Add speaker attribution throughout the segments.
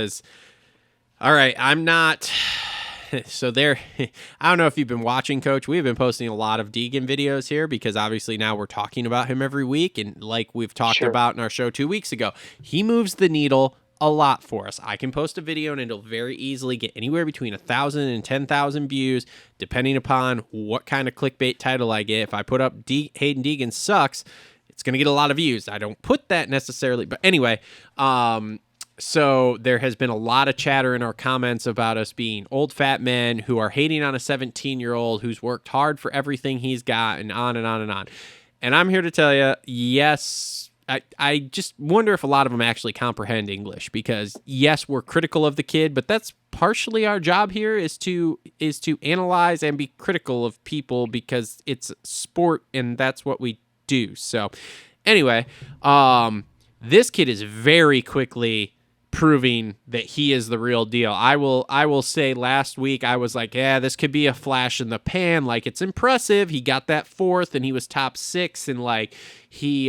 Speaker 1: All right, I'm not. So there, I don't know if you've been watching, Coach. We've been posting a lot of Deegan videos here because obviously now we're talking about him every week. And like we've talked about in our show 2 weeks ago, he moves the needle a lot for us. I can post a video and it'll very easily get anywhere between 1,000 and 10,000 views, depending upon what kind of clickbait title I get. If I put up Haiden Deegans sucks, it's going to get a lot of views. I don't put that necessarily, but anyway, so there has been a lot of chatter in our comments about us being old fat men who are hating on a 17-year-old who's worked hard for everything he's got, and on and on and on. And I'm here to tell you, yes, I just wonder if a lot of them actually comprehend English, because yes, we're critical of the kid, but that's partially our job here is to analyze and be critical of people because it's sport and that's what we do. So anyway, this kid is very quickly proving that he is the real deal. I will say last week I was like, yeah, this could be a flash in the pan. Like, it's impressive. He got that fourth and he was top 6, and like he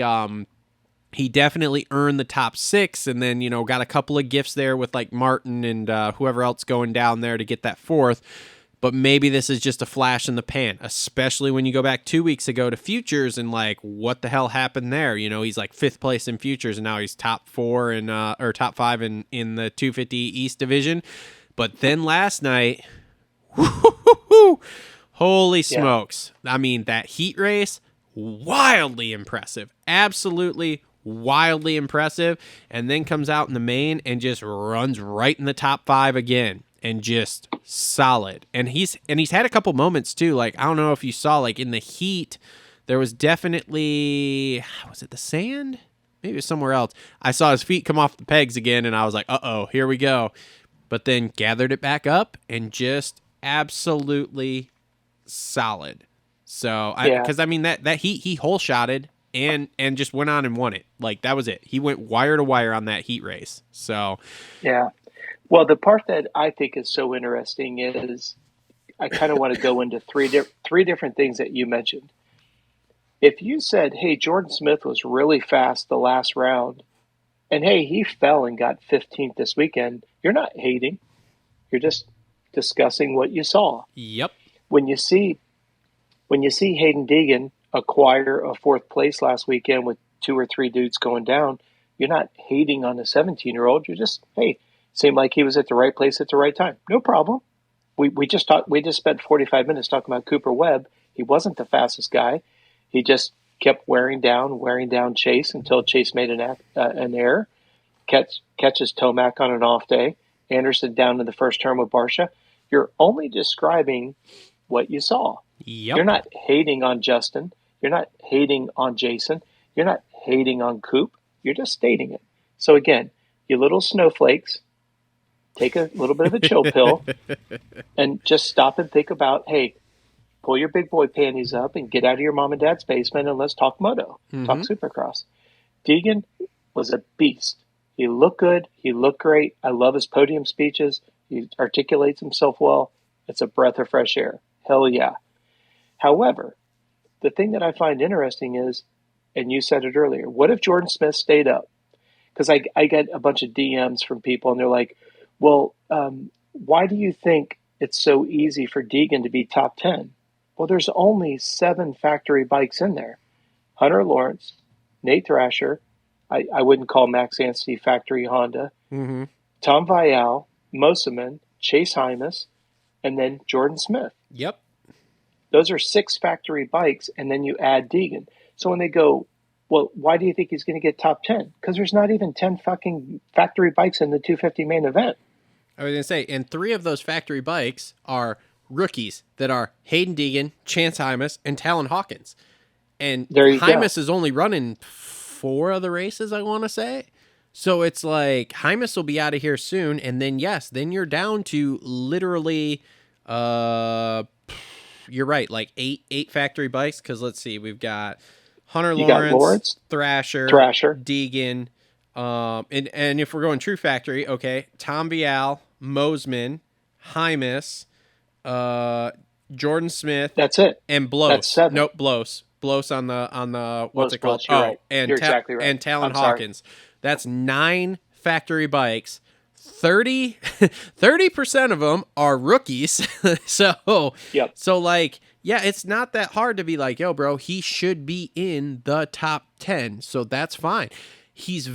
Speaker 1: definitely earned the top 6, and then, you know, got a couple of gifts there with like Martin and whoever else going down there to get that fourth. But maybe this is just a flash in the pan, especially when you go back 2 weeks ago to Futures and like, what the hell happened there? You know, he's like 5th place in Futures and now he's top 4 in, or top 5 in the 250 East Division. But then last night, holy smokes. I mean, that heat race, wildly impressive. Absolutely wildly impressive. And then comes out in the main and just runs right in the top 5 again. And just solid. And he's had a couple moments too. Like, I don't know if you saw, like in the heat, there was definitely, was it the sand? Maybe it was somewhere else. I saw his feet come off the pegs again, and I was like, uh-oh, here we go. But then gathered it back up and just absolutely solid. So, because I mean, that heat, he hole shotted and just went on and won it. Like, that was it. He went wire to wire on that heat race. So,
Speaker 2: yeah. Well, the part that I think is so interesting is I kind of want to go into three different things that you mentioned. If you said, hey, Jordan Smith was really fast the last round, and hey, he fell and got 15th this weekend, you're not hating. You're just discussing what you saw.
Speaker 1: Yep.
Speaker 2: When you see Haiden Deegan acquire a 4th place last weekend with 2 or 3 dudes going down, you're not hating on the 17-year-old. You're just, hey, seemed like he was at the right place at the right time. No problem. We just spent 45 minutes talking about Cooper Webb. He wasn't the fastest guy. He just kept wearing down Chase until Chase made an error. Catches Tomac on an off day. Anderson down in the first turn with Barsha. You're only describing what you saw.
Speaker 1: Yep.
Speaker 2: You're not hating on Justin. You're not hating on Jason. You're not hating on Coop. You're just stating it. So again, you little snowflakes, take a little bit of a chill pill and just stop and think about, hey, pull your big boy panties up and get out of your mom and dad's basement and let's talk moto, talk supercross. Deegan was a beast. He looked good. He looked great. I love his podium speeches. He articulates himself well. It's a breath of fresh air. Hell yeah. However, the thing that I find interesting is, and you said it earlier, what if Jordan Smith stayed up? Because I get a bunch of DMs from people and they're like, well, why do you think it's so easy for Deegan to be top 10? Well, there's only 7 factory bikes in there. Hunter Lawrence, Nate Thrasher, I wouldn't call Max Anstey factory Honda, Tom Vial, Moseman, Chase Hymas, and then Jordan Smith.
Speaker 1: Yep.
Speaker 2: Those are 6 factory bikes, and then you add Deegan. So when they go, well, why do you think he's going to get top 10? Because there's not even 10 fucking factory bikes in the 250 main event.
Speaker 1: I was going to say, and 3 of those factory bikes are rookies that are Haiden Deegan, Chance Hymas, and Talon Hawkins. And Hymas is only running 4 of the races, I want to say. So it's like, Hymas will be out of here soon, and then, yes, then you're down to literally, you're right, like 8 factory bikes, because let's see, we've got Hunter Lawrence, Thrasher, Deegan, and if we're going true factory, okay, Tom Vial, Moseman, Hymas, Jordan Smith.
Speaker 2: That's it.
Speaker 1: And Blos.
Speaker 2: That's 7.
Speaker 1: Nope, Blos on the what's it called?
Speaker 2: You're right.
Speaker 1: And
Speaker 2: You're exactly right.
Speaker 1: And Talon Hawkins. That's 9 factory bikes, 30% of them are rookies. so
Speaker 2: Yep.
Speaker 1: like, yeah, it's not that hard to be like, yo, bro, he should be in the top 10. So that's fine. He's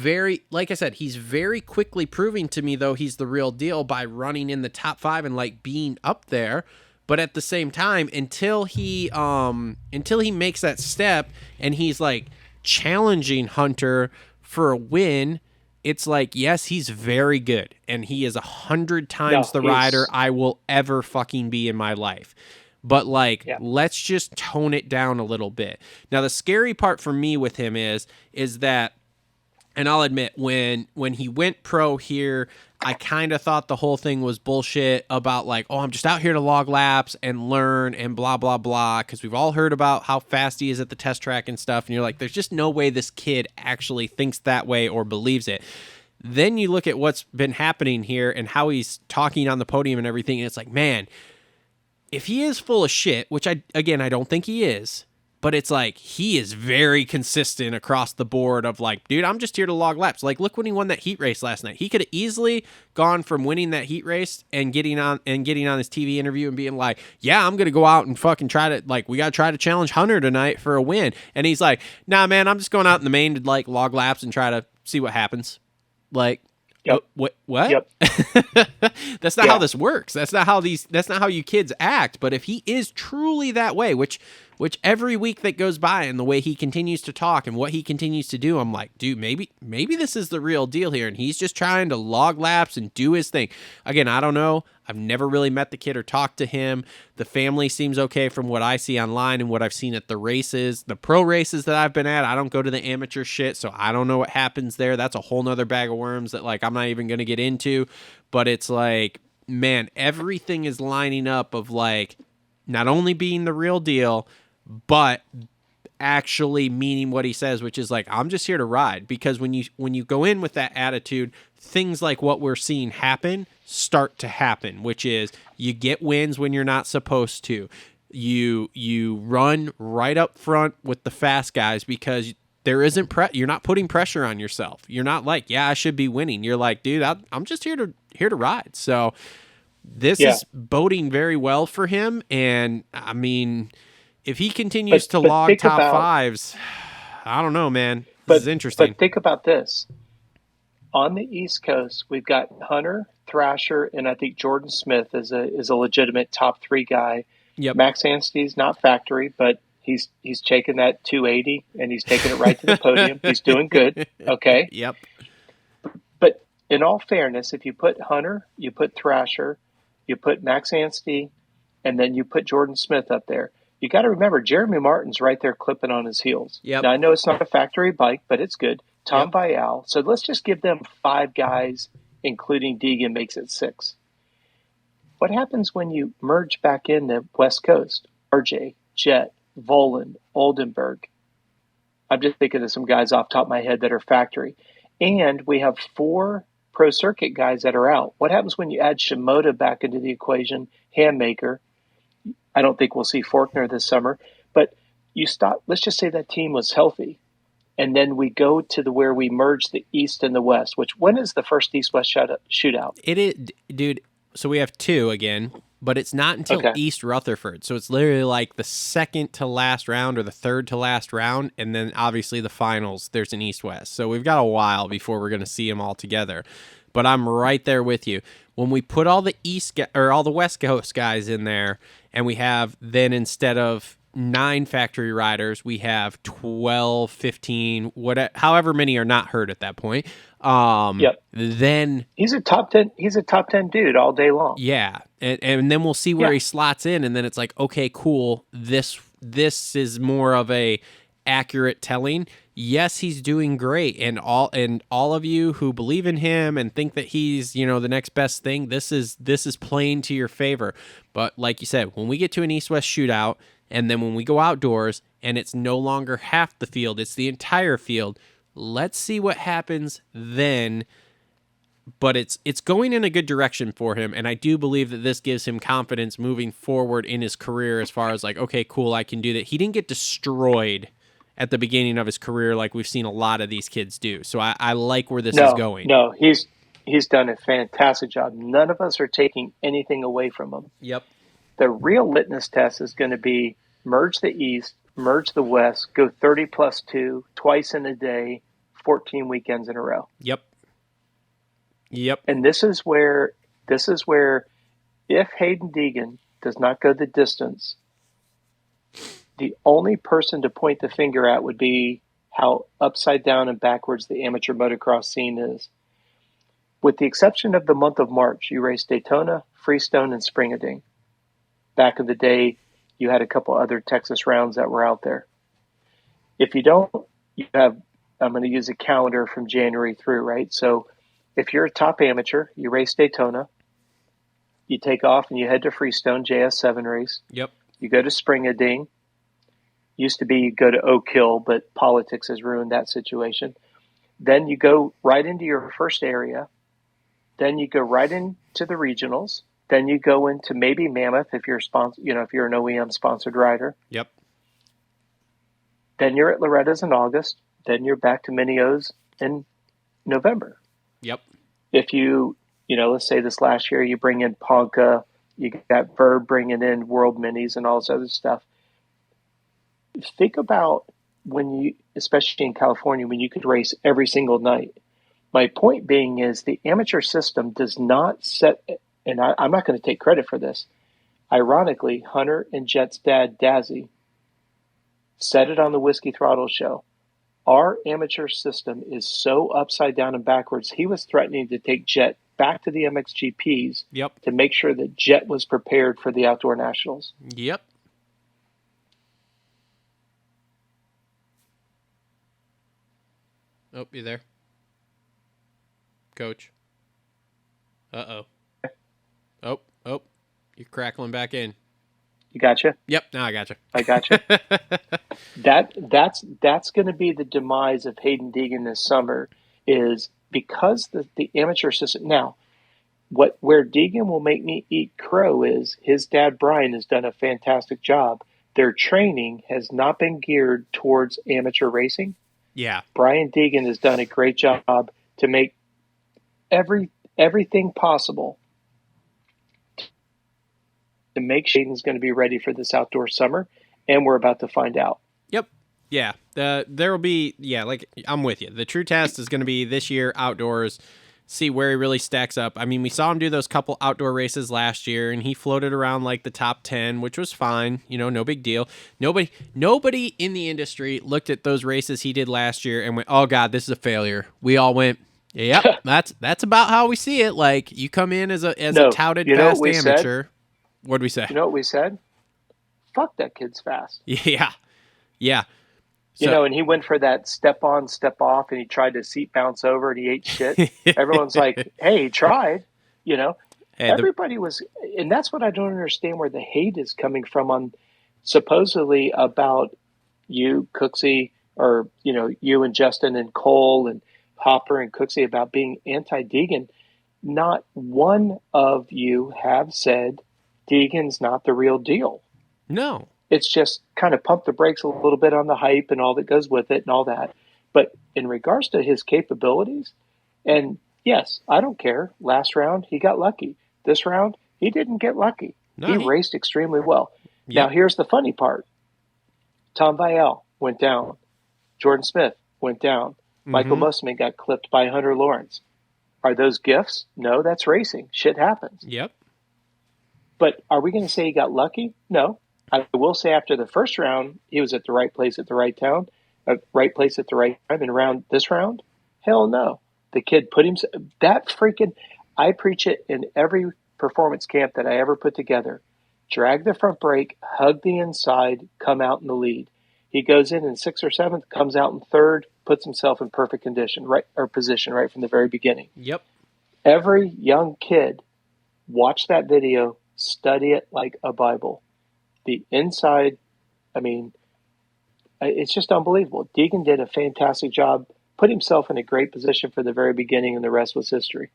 Speaker 1: like I said, he's very quickly proving to me, though, he's the real deal by running in the top 5 and like being up there. But at the same time, until he makes that step and he's like challenging Hunter for a win, it's like, yes, he's very good, and he is 100 times the rider I will ever fucking be in my life. But like, let's just tone it down a little bit. Now, the scary part for me with him is that, and I'll admit, when he went pro here, I kind of thought the whole thing was bullshit about like, oh, I'm just out here to log laps and learn and blah, blah, blah, because we've all heard about how fast he is at the test track and stuff, and you're like, there's just no way this kid actually thinks that way or believes it. Then you look at what's been happening here and how he's talking on the podium and everything, and it's like, man, if he is full of shit, which I don't think he is, but it's like, he is very consistent across the board of like, dude, I'm just here to log laps. Like, look when he won that heat race last night. He could have easily gone from winning that heat race and getting on his TV interview and being like, yeah, I'm going to go out and fucking try to, like, we got to try to challenge Hunter tonight for a win. And he's like, nah, man, I'm just going out in the main to like log laps and try to see what happens. Like, what?
Speaker 2: Yep.
Speaker 1: That's not how this works. That's not how you kids act. But if he is truly that way, which every week that goes by and the way he continues to talk and what he continues to do, I'm like, dude, maybe this is the real deal here. And he's just trying to log laps and do his thing. Again, I don't know. I've never really met the kid or talked to him. The family seems okay from what I see online and what I've seen at the races. The pro races that I've been at, I don't go to the amateur shit, so I don't know what happens there. That's a whole nother bag of worms that like I'm not even going to get into. But it's like, man, everything is lining up of like not only being the real deal, but actually meaning what he says, which is like, I'm just here to ride. Because when you go in with that attitude, things like what we're seeing start to happen, which is you get wins when you're not supposed to. You run right up front with the fast guys because there isn't you're not putting pressure on yourself. You're not like, yeah, I should be winning. You're like, dude, I'm just here to ride. So this is boding very well for him. And I mean, if he continues to log top fives, I don't know, man. This is interesting.
Speaker 2: But think about this. On the East Coast, we've got Hunter, Thrasher, and I think Jordan Smith is a legitimate top 3 guy.
Speaker 1: Yep.
Speaker 2: Max Anstey's not factory, but he's taking that 280 and he's taking it right to the podium. He's doing good. Okay.
Speaker 1: Yep.
Speaker 2: But in all fairness, if you put Hunter, you put Thrasher, you put Max Anstey, and then you put Jordan Smith up there, you got to remember Jeremy Martin's right there clipping on his heels.
Speaker 1: Yep.
Speaker 2: Now, I know it's not a factory bike, but it's good. Tom Vial. So let's just give them 5 guys, including Deegan, makes it 6. What happens when you merge back in the West Coast? RJ, Jet, Volan, Oldenburg. I'm just thinking of some guys off the top of my head that are factory. And we have 4 pro circuit guys that are out. What happens when you add Shimoda back into the equation, Handmaker? I don't think we'll see Faulkner this summer. But you stop. Let's just say that team was healthy. And then we go to where we merge the East and the West, when is the first East-West shootout?
Speaker 1: It is, dude. So we have 2 again, but it's not until East Rutherford. So it's literally like the second to last round or the third to last round. And then obviously the finals, there's an East-West. So we've got a while before we're going to see them all together. But I'm right there with you. When we put all the all the West Coast guys in there, and we have then instead of 9 factory riders, we have 12, 15, however many are not hurt at that point. Then
Speaker 2: he's a top 10 dude all day long.
Speaker 1: Yeah. And then we'll see where he slots in, and then it's like, okay, cool. This is more of a accurate telling. Yes, he's doing great, and all of you who believe in him and think that he's, the next best thing, this is playing to your favor. But like you said, when we get to an East-West shootout, and then when we go outdoors and it's no longer half the field, it's the entire field, let's see what happens then. But it's going in a good direction for him, and I do believe that this gives him confidence moving forward in his career as far as like, okay, cool, I can do that. He didn't get destroyed at the beginning of his career like we've seen a lot of these kids do. So I like where this is going.
Speaker 2: No, He's done a fantastic job. None of us are taking anything away from him.
Speaker 1: Yep.
Speaker 2: The real litmus test is going to be merge the East, merge the West, go 30+2, twice in a day, 14 weekends in a row.
Speaker 1: Yep.
Speaker 2: And this is where if Haiden Deegan does not go the distance, the only person to point the finger at would be how upside down and backwards the amateur motocross scene is. With the exception of the month of March, you raced Daytona, Freestone, and Spring-A-Ding. Back in the day, you had a couple other Texas rounds that were out there. If you don't, you have, I'm going to use a calendar from January through, right? So if you're a top amateur, you race Daytona, you take off and you head to Freestone, JS7 race.
Speaker 1: Yep.
Speaker 2: You go to Spring-A-Ding. Used to be you go to Oak Hill, but politics has ruined that situation. Then you go right into your first area. Then you go right into the regionals. Then you go into maybe Mammoth if you're if you're an OEM sponsored rider.
Speaker 1: Yep.
Speaker 2: Then you're at Loretta's in August. Then you're back to Minneo's in November.
Speaker 1: Yep.
Speaker 2: If let's say this last year you bring in Ponca, you got Verb bringing in World Minis and all this other stuff. Think about especially in California, when you could race every single night. My point being is the amateur system does not set, and I'm not going to take credit for this. Ironically, Hunter and Jet's dad, Dazzy, said it on the Whiskey Throttle show. Our amateur system is so upside down and backwards, he was threatening to take Jet back to the MXGPs to make sure that Jet was prepared for the Outdoor Nationals.
Speaker 1: Yep. Oh, you there? Coach. Uh-oh. Oh, you're crackling back in.
Speaker 2: You gotcha?
Speaker 1: Yep, now I gotcha.
Speaker 2: I gotcha. That's going to be the demise of Haiden Deegan this summer, is because the amateur system. Now, where Deegan will make me eat crow is his dad Brian has done a fantastic job. Their training has not been geared towards amateur racing.
Speaker 1: Yeah.
Speaker 2: Brian Deegan has done a great job to make everything possible to make Hayden's going to be ready for this outdoor summer, and we're about to find out.
Speaker 1: Yep. Yeah. There will be, like, I'm with you. The true test is going to be this year outdoors, see where he really stacks up. I mean, we saw him do those couple outdoor races last year, and he floated around like the top 10, which was fine. No big deal. Nobody in the industry looked at those races he did last year and went, "Oh God, this is a failure." We all went, "Yep, that's about how we see it." Like, you come in as a touted fast amateur. What'd we say?
Speaker 2: You know what we said? Fuck, that kid's fast.
Speaker 1: Yeah.
Speaker 2: So, and he went for that step on, step off, and he tried to seat bounce over, and he ate shit. Everyone's like, "Hey, he tried." Everybody was, and that's what I don't understand, where the hate is coming from on supposedly about you, Cooksey, or you and Justin and Cole and Hopper and Cooksey about being anti-Deegan. Not one of you have said Deegan's not the real deal.
Speaker 1: No.
Speaker 2: It's just kind of pump the brakes a little bit on the hype and all that goes with it and all that. But in regards to his capabilities, and yes, I don't care. Last round, he got lucky. This round, he didn't get lucky. No, he raced extremely well. Yep. Now, here's the funny part. Tom Vial went down. Jordan Smith went down. Michael Musselman got clipped by Hunter Lawrence. Are those gifts? No, that's racing. Shit happens.
Speaker 1: Yep.
Speaker 2: But are we going to say he got lucky? No. I will say after the first round, he was at the right place at the right time. And this round, hell no. The kid put himself, I preach it in every performance camp that I ever put together. Drag the front brake, hug the inside, come out in the lead. He goes in 6th or 7th, comes out in 3rd, puts himself in perfect condition, position right from the very beginning.
Speaker 1: Yep.
Speaker 2: Every young kid, watch that video, study it like a Bible. The inside, it's just unbelievable. Deegan did a fantastic job, put himself in a great position for the very beginning, and the rest was history.